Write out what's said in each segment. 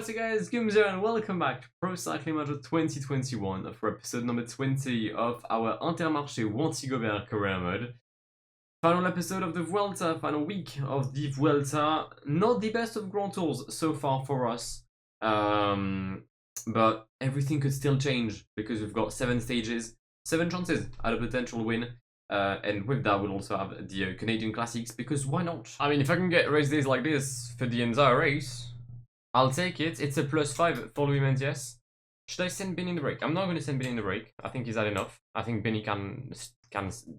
What's up guys, Guillaume here and welcome back to Pro Cycling Manager 2021 for episode number 20 of our Intermarché Wanty career mode. Final episode of the Vuelta, final week of the Vuelta. Not the best of Grand Tours so far for us, but everything could still change because we've got 7 stages, 7 chances at a potential win. And with that, we'll also have the Canadian Classics because why not? I mean, if I can get race days like this for the entire race, I'll take it. It's a +5 for Louis Menzies. Should I send Benny in the break? I'm not going to send Benny in the break. I think he's had enough. I think Benny can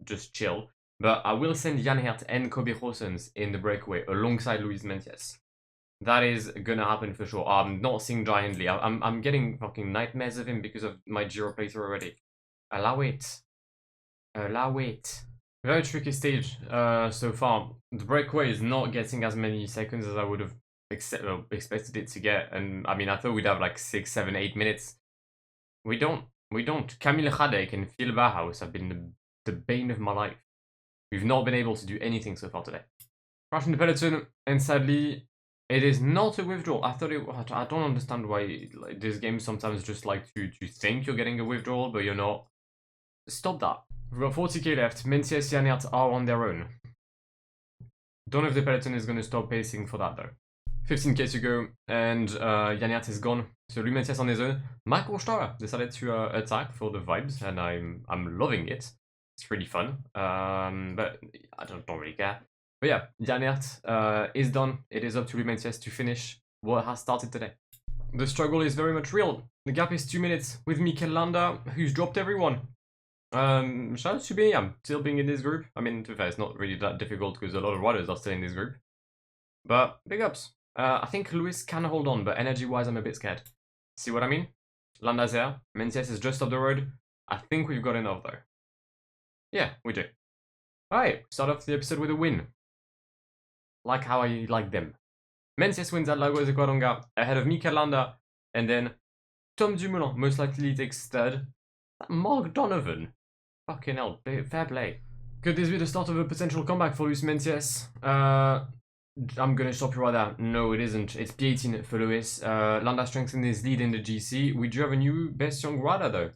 just chill. But I will send Jan Hert and Kobe Goossens in the breakaway alongside Louis Menzies. That is gonna happen for sure. I'm not seeing Jai Hindley. I'm getting fucking nightmares of him because of my Giro playthrough already. Allow it. Allow it. Very tricky stage so far. The breakaway is not getting as many seconds as I would have expected it to get, and I mean I thought we'd have like 6, 7, 8 minutes. We don't. Camille Khadek and Phil Bauhaus have been the bane of my life. We've not been able to do anything so far today. Crashing the peloton, and sadly it is not a withdrawal. I don't understand why this game sometimes just like to think you're getting a withdrawal but you're not. Stop that. We've got 40k left. Menzies and Janert are on their own. Don't know if the peloton is going to stop pacing for that though. 15k to go, and Janert is gone. So Louis Menzies on his own. Michael Storer decided to attack for the vibes, and I'm loving it. It's really fun, but I don't really care. But yeah, Janert is done. It is up to Louis Menzies to finish what has started today. The struggle is very much real. The gap is 2 minutes with Mikel Landa, who's dropped everyone. Shout out to Guillaume, still being in this group. I mean, to be fair, it's not really that difficult because a lot of riders are still in this group. But big ups. I think Lewis can hold on, but energy-wise, I'm a bit scared. See what I mean? Landa's here. Menzies is just up the road. I think we've got enough, though. Yeah, we do. Alright, start off the episode with a win. Like how I like them. Menzies wins at Lagoa de Covadonga ahead of Mikel Landa, and then Tom Dumoulin most likely takes third. Mark Donovan. Fucking hell, fair play. Could this be the start of a potential comeback for Luis Menzies? I'm gonna stop you right there. No, it isn't. It's P18 for Lewis. Landa strengthened his lead in the GC. We do have a new best young rider though.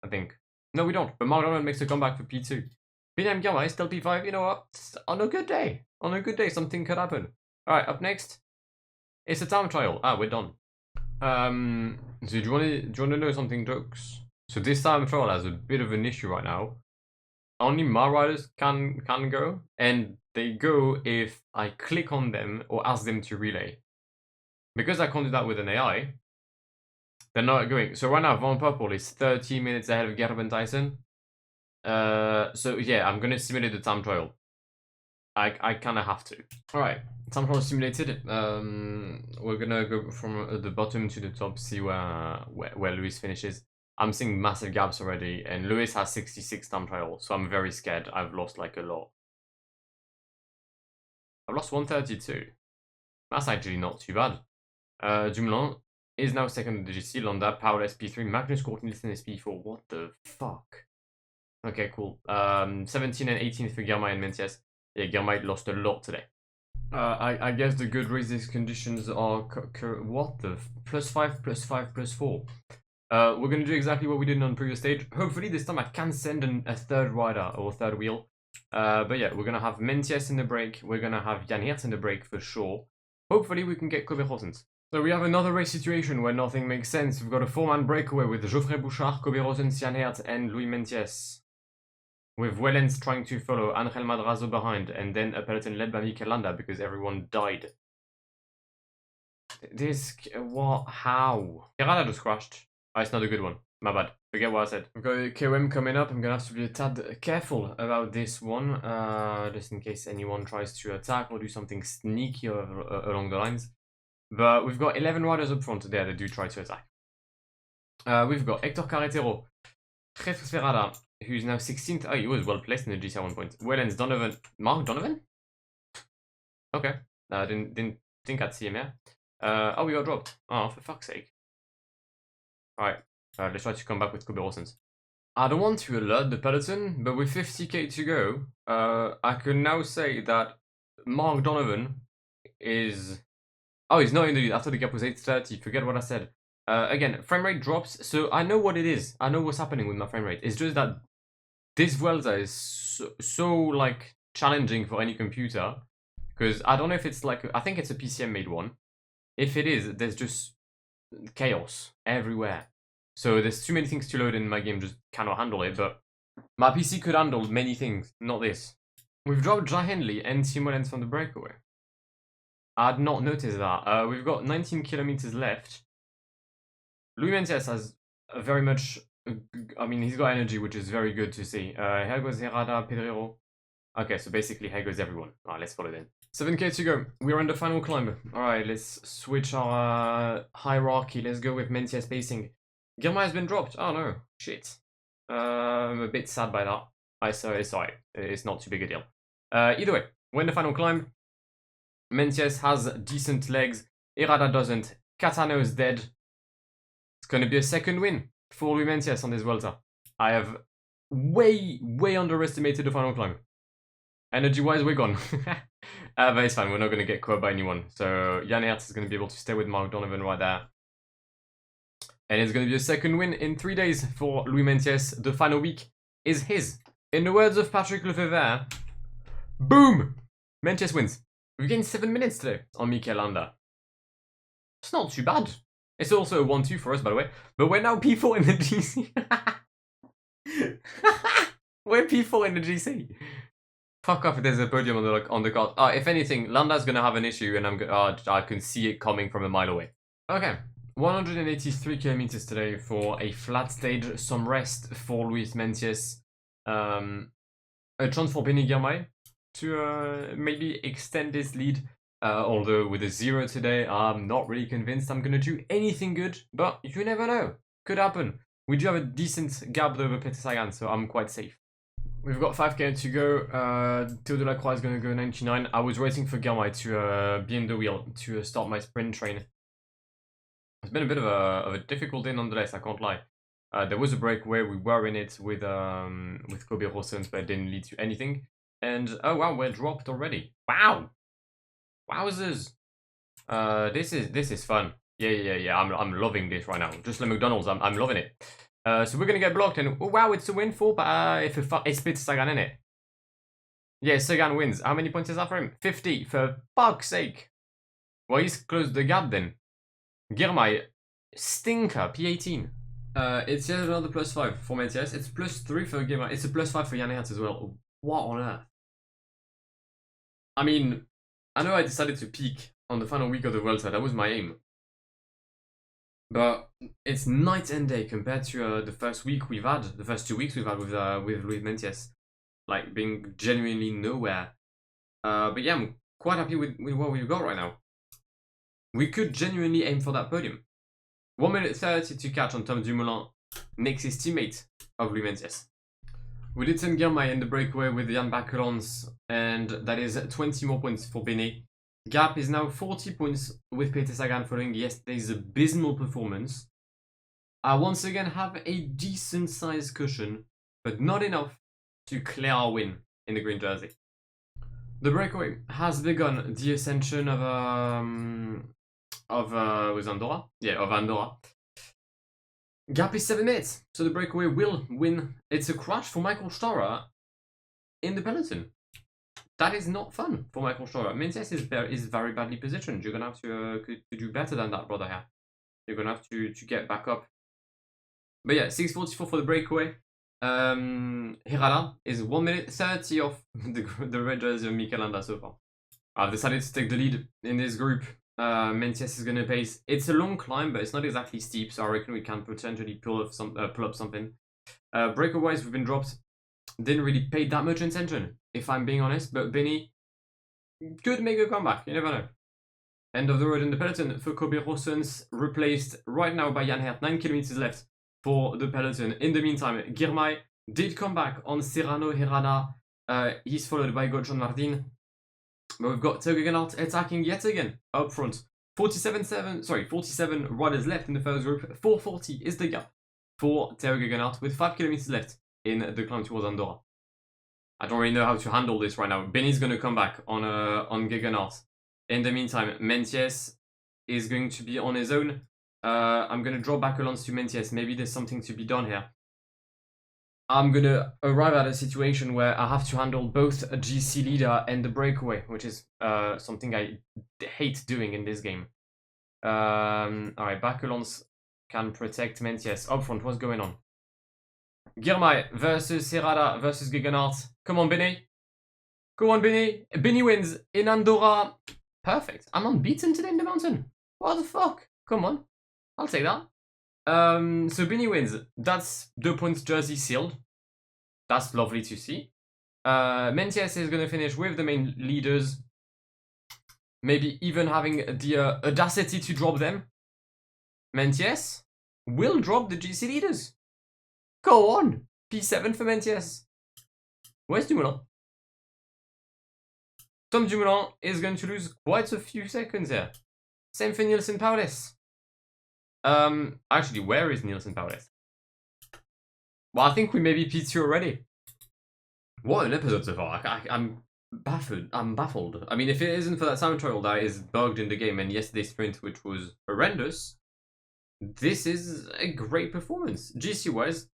I think. No, we don't. But Mark Donovan makes a comeback for P2. William Guillaume is still P5. You know what? On a good day. On a good day, something could happen. Alright, up next. It's a time trial. Ah, we're done. So do you wanna know something, jokes? So this time trial has a bit of an issue right now. Only my riders can go, and they go if I click on them or ask them to relay. Because I can't do that with an AI, they're not going. So right now, Van Poppel is 30 minutes ahead of Gerben Tyson. So yeah, I'm gonna simulate the time trial. I kind of have to. All right, time trial simulated. We're gonna go from the bottom to the top, see where Lewis finishes. I'm seeing massive gaps already, and Lewis has 66 time trial, so I'm very scared. I've lost like a lot. I've lost 132. That's actually not too bad. Dumoulin is now second in the GC. Landa, Powell SP3, Magnus Cort Nielsen SP4. What the fuck? Okay, cool. 17 and 18 for Guillaume and Menzies. Yeah, Guillaume lost a lot today. I guess the good race conditions are what the +5, +5, +4. We're gonna do exactly what we did on the previous stage. Hopefully this time I can send a third rider or third wheel. But yeah, we're gonna have Menzies in the break. We're gonna have Jan Hert in the break for sure. Hopefully we can get Kobe Goossens. So we have another race situation where nothing makes sense. We've got a 4-man breakaway with Geoffrey Bouchard, Kobe Goossens, Jan Hert, and Louis Menzies. With Wellens trying to follow, Angel Madrazo behind, and then a peloton led by Mikel Landa because everyone died. This, what, how? Kerala just crashed. Oh, it's not a good one. My bad. Forget what I said. We've got KOM coming up. I'm gonna have to be a tad careful about this one, just in case anyone tries to attack or do something sneaky along the lines. But we've got 11 riders up front there that do try to attack. We've got Hector Carretero, Jesus Ferrada, who's now 16th. Oh, he was well placed in the GC at one point. Wellens, Donovan, Mark Donovan. Okay, didn't think I'd see him here. Oh, we got dropped. Oh, for fuck's sake. Alright, let's try to come back with Kobe Goossens. I don't want to alert the peloton, but with 50k to go, I can now say that Mark Donovan is Oh, he's not in the lead after the gap was 8:30. Forget what I said. Again, frame rate drops, so I know what it is. I know what's happening with my frame rate. It's just that this Vuelta is so like challenging for any computer, because I don't know if it's like, I think it's a PCM made one. If it is, there's just chaos everywhere. So there's too many things to load and my game just cannot handle it, but my PC could handle many things, not this. We've dropped Jai Hindley and Simolens from the breakaway. I had not noticed that. We've got 19 kilometers left. Luis Mencius has very much, I mean, he's got energy, which is very good to see. Here goes Herrada, Pedrero. Okay, so basically here goes everyone. Alright, let's follow then. 7k to go. We're on the final climb. Alright, let's switch our hierarchy. Let's go with Mencius pacing. Guillaume has been dropped. Oh no, shit. I'm a bit sad by that. Sorry, it's not too big a deal. Either way, we're in the final climb. Mencius has decent legs. Herrada doesn't. Catano is dead. It's going to be a second win for Luis Mencius on this Vuelta. I have way underestimated the final climb. Energy-wise, we're gone. But it's fine, we're not going to get caught by anyone. So Jan Hertz is going to be able to stay with Mark Donovan right there. And it's going to be a second win in 3 days for Luis Mencius. The final week is his. In the words of Patrick Lefebvre, boom! Mencius wins. We've gained 7 minutes today on Mikel Landa. It's not too bad. It's also a 1-2 for us, by the way. But we're now P4 in the GC. We're P4 in the GC. Fuck off if there's a podium on the card. If anything, Landa's gonna have an issue and I can see it coming from a mile away. Okay, 183 kilometers today for a flat stage, some rest for Luis Mencius. A chance for Benny Girmay to maybe extend his lead. Although with a 0 today, I'm not really convinced I'm gonna do anything good, but you never know. Could happen. We do have a decent gap over Peter Sagan, so I'm quite safe. We've got 5k to go. Theo Delacroix is gonna go 99. I was waiting for Girmay to be in the wheel to start my sprint train. It's been a bit of a difficult day nonetheless, I can't lie. There was a breakaway, we were in it with Kobe Rossens, but it didn't lead to anything. And oh wow, we're dropped already. Wow! Wowzers! This is fun. Yeah. I'm loving this right now. Just like McDonald's, I'm loving it. So we're gonna get blocked, and oh wow, it's a win for it's Peter Sagan, innit? Yeah, Sagan wins. How many points is that for him? 50. For fuck's sake! Well, he's closed the gap then. Girmay, stinker, P18. It's yet another +5 for Mencius. It's +3 for Girmay. It's a +5 for Jan Hertz as well. What on earth? I mean, I know I decided to peak on the final week of the Vuelta. That was my aim. But it's night and day compared to the first week we've had, the first 2 weeks we've had with Luis Mencius, like being genuinely nowhere. But yeah, I'm quite happy with what we've got right now. We could genuinely aim for that podium. 1 minute 30 to catch on Tom Dumoulin, next his teammate of Luis Mencius. We did send Girmay in the breakaway with Jan Bakelons, and that is 20 more points for Benet. Gap is now 40 points with Peter Sagan following yesterday's abysmal performance. I once again have a decent sized cushion, but not enough to clear our win in the green jersey. The breakaway has begun the ascension of Andorra? Yeah, of Andorra. Gap is 7 minutes, so the breakaway will win. It's a crash for Michael Storer in the peloton. That is not fun for Michael Storer. Mencius is very badly positioned. You're gonna have to do better than that, brother. Here, you're gonna have to get back up. But yeah, 6:44 for the breakaway. Herrada is 1 minute 30 off the red jersey of Mikel Landa so far. I've decided to take the lead in this group. Mencius is gonna pace. It's a long climb, but it's not exactly steep, so I reckon we can potentially pull up something. Breakaway-wise, we've been dropped. Didn't really pay that much attention, if I'm being honest, but Benny could make a comeback, you never know. End of the road in the peloton for Kobe Rossens, replaced right now by Jan Hertz. 9 kilometers left for the peloton. In the meantime, Girmay did come back on Serrano Herrada. He's followed by Gotjon Martin. But we've got Theo Gegenhardt attacking yet again up front. 47 riders left in the first group. 440 is the gap for Theo Gegenhardt with 5 kilometers left in the climb towards Andorra. I don't really know how to handle this right now. Benny's gonna come back on Gegenhardt. In the meantime, Mencius is going to be on his own. I'm gonna draw back Alonso to Mentiès. Maybe there's something to be done here. I'm gonna arrive at a situation where I have to handle both a GC leader and the breakaway, which is something I hate doing in this game. Alright, Bakelons can protect Mentiès. Up front, what's going on? Girmay versus Serrada versus Gegenhardt. Come on, Benny. Go on, Benny. Benny wins in Andorra. Perfect. I'm unbeaten today in the mountain. What the fuck? Come on. I'll take that. So Benny wins. That's 2 points jersey sealed. That's lovely to see. Mentiès is going to finish with the main leaders. Maybe even having the audacity to drop them. Mentiès will drop the GC leaders. Go on! P7 for Mentiès. Where's Dumoulin? Tom Dumoulin is going to lose quite a few seconds here. Same for Nielsen Paulus. Actually, where is Nielsen Paulus? Well, I think we may be P2 already. What an episode so far. I'm baffled. I mean, if it isn't for that sound tutorial that is bugged in the game and yesterday's sprint, which was horrendous, this is a great performance. GC-wise,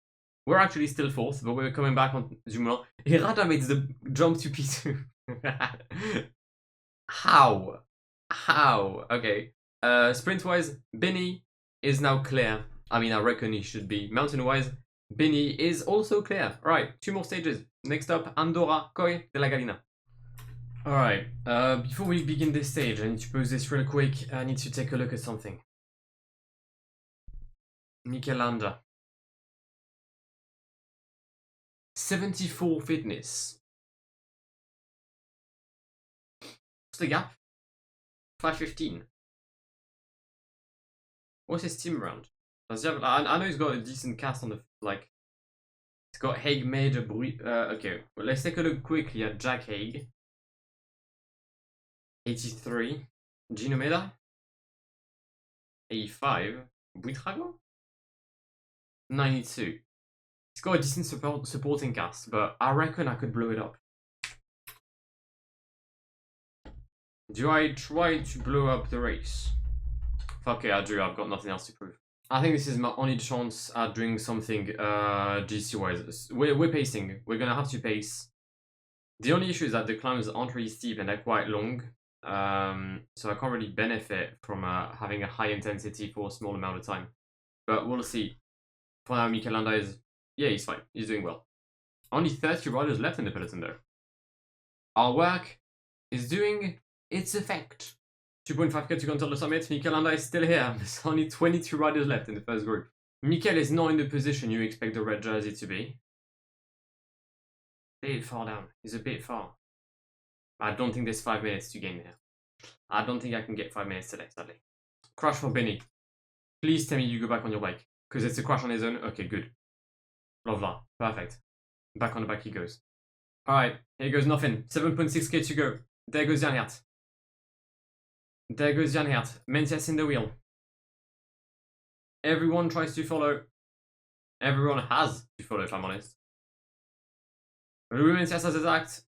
we're actually still 4th, but we're coming back on Dumoulin. Hirata made the jump to P2. How? Okay. Sprint-wise, Benny is now clear. I mean, I reckon he should be. Mountain-wise, Benny is also clear. Alright, 2 more stages. Next up, Andorra, Coy de la Galina. Alright, before we begin this stage, I need to pause this real quick. I need to take a look at something. Mikel Landa. 74 fitness. What's the gap? 515. What's his team round? Does he have, I know he's got a decent cast on the, like, he's got Haig, Major, okay, well, let's take a look quickly at Jack Haig. 83. Gino Meda. 85. Buitrago. 92. He's got a decent supporting cast, but I reckon I could blow it up. Do I try to blow up the race? Fuck it, I do. I've got nothing else to prove. I think this is my only chance at doing something GC-wise. We're pacing. We're gonna have to pace. The only issue is that the climbs aren't really steep and they're quite long. So I can't really benefit from having a high intensity for a small amount of time. But we'll see. For now, Mikel Landa is... yeah, he's fine. He's doing well. Only 30 riders left in the peloton though. Our work is doing its effect. 2.5k to control the summit. Mikel Landa is still here. There's only 22 riders left in the first group. Mikel is not in the position you expect the red jersey to be. A bit far down. He's a bit far. I don't think there's 5 minutes to gain here. I don't think I can get 5 minutes today, sadly. Crash for Benny. Please tell me you go back on your bike. Because it's a crash on his own. Okay, good. Love that. Perfect. Back on the bike he goes. Alright, here goes nothing. 7.6k to go. There goes Jan Hert. There goes Jan Hert. Mentiès in the wheel. Everyone tries to follow. Everyone has to follow, if I'm honest. Louis Mentiès has attacked.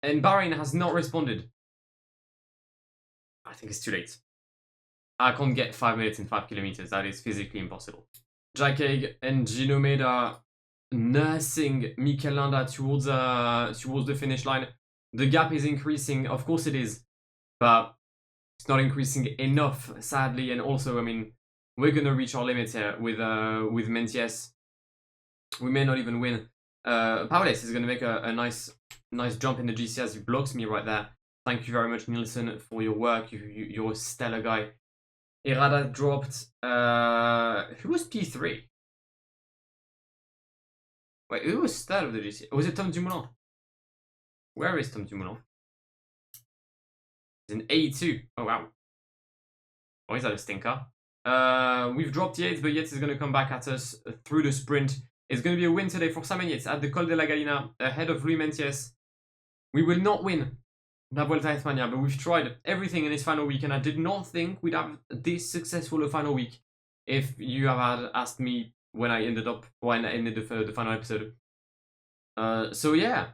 And Bahrain has not responded. I think it's too late. I can't get 5 minutes in 5 kilometers. That is physically impossible. Jack Haig and Gino Meda nursing Mikel Landa towards the finish line. The gap is increasing. Of course it is. But it's not increasing enough, sadly. And also, I mean, we're going to reach our limit here with Mentiès. We may not even win. Paulus is going to make a nice jump in the GC as he blocks me right there. Thank you very much, Nielsen, for your work. You're a stellar guy. Irada dropped. Who was P3? Wait, who was third of the GC? Was it Tom Dumoulin? Where is Tom Dumoulin? He's in A2. Oh, wow. Oh, is that a stinker? We've dropped Yates, but Yates is going to come back at us through the sprint. It's going to be a win today for Simon Yates at the Col de la Galina, ahead of Louis Mentiès. We will not win La Vuelta a España, but we've tried everything in this final week, and I did not think we'd have this successful a final week if you had asked me when I ended the final episode. So yeah,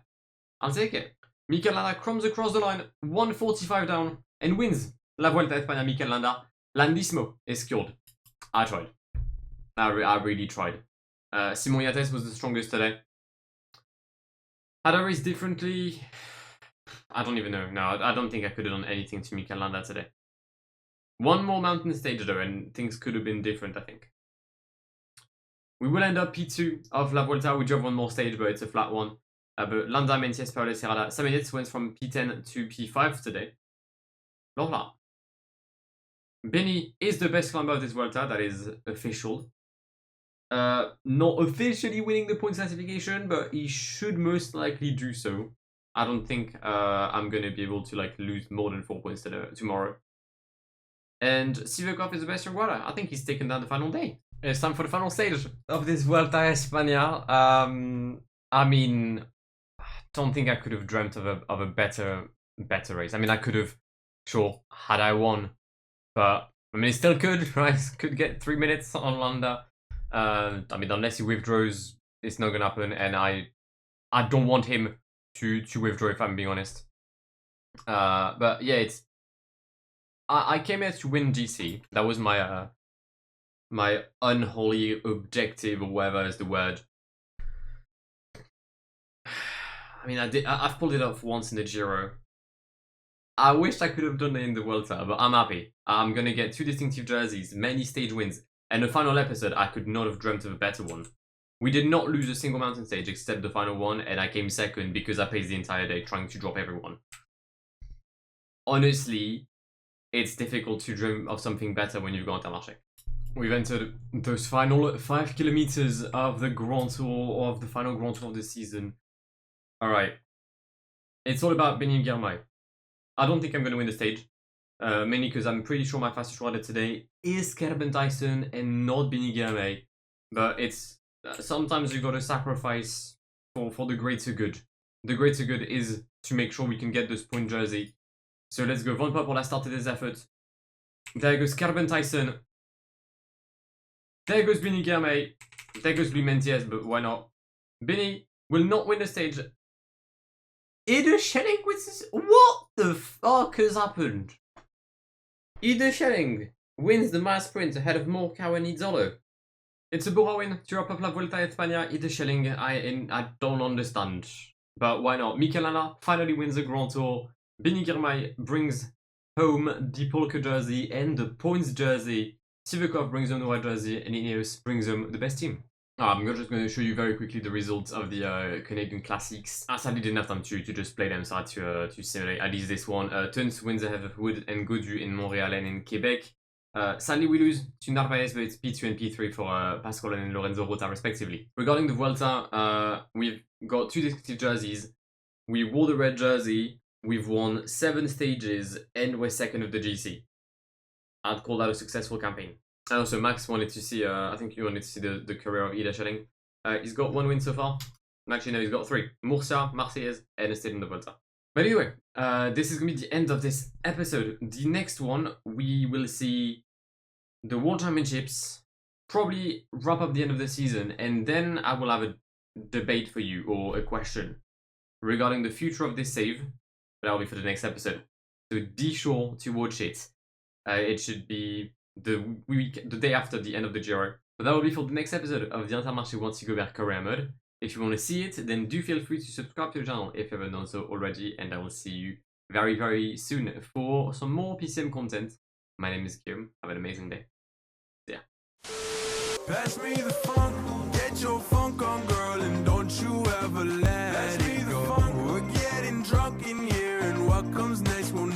I'll take it. Mikel Landa crumbs across the line, 1:45 down, and wins La Vuelta a España, Mikel Landa. Landismo is skilled. I tried. I really tried. Simon Yates was the strongest today. Had I raced differently? I don't even know. No, I don't think I could have done anything to Mikel Landa today. One more mountain stage though, and things could have been different, I think. We will end up P2 of La Vuelta. We drove one more stage, but it's a flat one. But Landa, Menciès, Paolo Serrada, Samanets went from P10 to P5 today. Voilà. Benny is the best climber of this Vuelta, that is official. Not officially winning the points classification, but he should most likely do so. I don't think I'm gonna be able to like lose more than 4 points tomorrow. And Sivakov is the best young rider. I think he's taken down the final day. It's time for the final stage of this Vuelta a España. I mean, I don't think I could have dreamt of a better race. I mean, I could have, sure, had I won, but I mean, it still could, right? Could get 3 minutes on Landa. I mean, unless he withdraws, it's not gonna happen, and I don't want him to withdraw, if I'm being honest. But yeah, it's. I came here to win GC. That was my my unholy objective, or whatever is the word. I mean, I've pulled it off once in the Giro. I wish I could have done it in the Vuelta, but I'm happy. I'm gonna get 2 distinctive jerseys, many stage wins, and the final episode, I could not have dreamt of a better one. We did not lose a single mountain stage except the final one, and I came second because I paced the entire day trying to drop everyone. Honestly, it's difficult to dream of something better when you've got Intermarché. We've entered those final 5 kilometers of the Grand Tour, or of the final Grand Tour of the season. Alright. It's all about Benny Girmay. I don't think I'm going to win the stage. Mainly because I'm pretty sure my fastest rider today is Kerben Tyson and not Benny Girmay. But it's sometimes you got to sacrifice for the greater good. The greater good is to make sure we can get this point jersey. So let's go. Van Poppel has started his effort. There goes Kerben Tyson. There goes Benny Girmay. There goes Louis Menciès, but why not? Benny will not win the stage. Ida Schelling wins this. What the fuck has happened? Ida Schelling wins the mass sprint ahead of Morkau and Izzolo. It's a Bora win to wrap up La Vuelta a España. Ida Schelling, I don't understand. But why not? Mikel Landa finally wins the Grand Tour. Benny Girmay brings home the polka jersey and the points jersey. Sivakov brings home the white jersey, and Ineos brings home the best team. I'm just going to show you very quickly the results of the Canadian Classics. I sadly didn't have time to just play them, so I had to simulate at least this one. Tuns wins ahead of Wood and Godu in Montreal and in Quebec. Sadly we lose to Narvaez, but it's P2 and P3 for Pascal and Lorenzo Rota respectively. Regarding the Vuelta, we've got 2 distinctive jerseys. We wore the red jersey, we've won 7 stages, and we're second of the GC. I'd call that a successful campaign. And also Max wanted to see, I think you wanted to see the career of Ida Schelling. He's got 1 win so far. Actually, no, he's got 3. Murcia, Marseillaise, and a stage in the Vuelta. But anyway, this is going to be the end of this episode. The next one, we will see the World Championships, probably wrap up the end of the season, and then I will have a debate for you, or a question, regarding the future of this save. But that'll be for the next episode. So be sure to watch it. It should be the day after the end of the Giro. But that will be for the next episode of the Intermarché Wanty Gobert career mode. If you want to see it, then do feel free to subscribe to the channel if you haven't done so already, and I will see you very, very soon for some more PCM content. My name is Guillaume. Have an amazing day. See ya. Pass me the funk, get your funk on, girl, and don't you ever let it go. We're getting drunk in here, and what comes next will